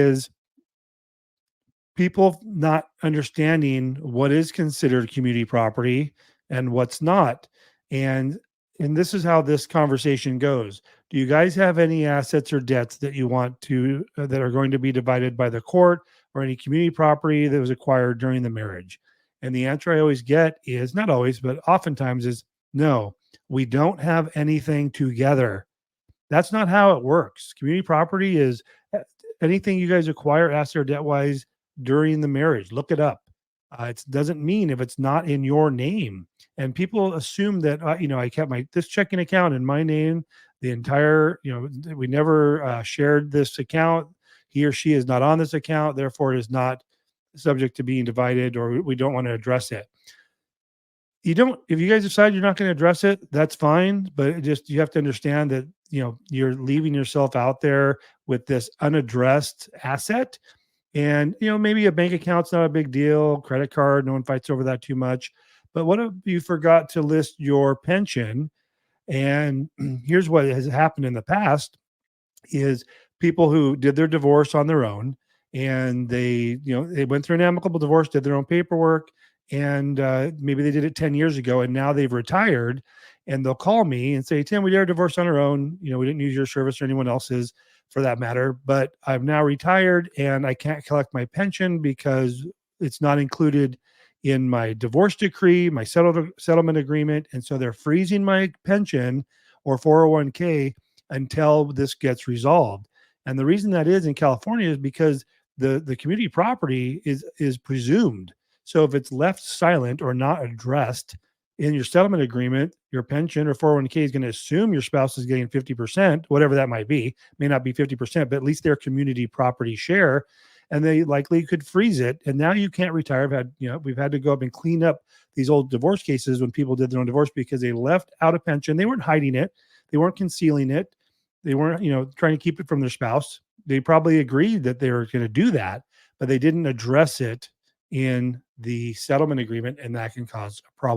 is people not understanding what is considered community property and what's not. And and this is how this conversation goes. Do you guys have any assets or debts that you want to that are going to be divided by the court, or any community property that was acquired during the marriage? And the answer I always get is, not always, but oftentimes, is no. We don't have anything together. That's not how it works. Community property is anything you guys acquire asset or debt wise during the marriage. Look it up. It doesn't mean if it's not in your name. And people assume that I kept my this checking account in my name the entire. We never shared this account. He or she is not on this account, therefore it is not subject to being divided, or we don't want to address it. You don't If you guys decide you're not going to address it, that's fine, but you have to understand that you're leaving yourself out there with this unaddressed asset. And maybe a bank account's not a big deal, credit card, no one fights over that too much. But what if you forgot to list your pension? And here's what has happened in the past is people who did their divorce on their own, and they went through an amicable divorce, did their own paperwork, and maybe they did it 10 years ago, and now they've retired, and they'll call me and say, Tim, we did our divorce on our own. We didn't use your service or anyone else's for that matter, but I'm now retired and I can't collect my pension because it's not included in my divorce decree, my settlement agreement. And so they're freezing my pension or 401k until this gets resolved. And the reason that is in California is because the community property is presumed. So if it's left silent or not addressed in your settlement agreement, your pension or 401k is going to assume your spouse is getting 50%, whatever that might be. May not be 50%, but at least their community property share. And they likely could freeze it. And now you can't retire. We've had to go up and clean up these old divorce cases when people did their own divorce because they left out a pension. They weren't hiding it. They weren't concealing it. They weren't, trying to keep it from their spouse. They probably agreed that they were going to do that, but they didn't address it in the settlement agreement, and that can cause a problem.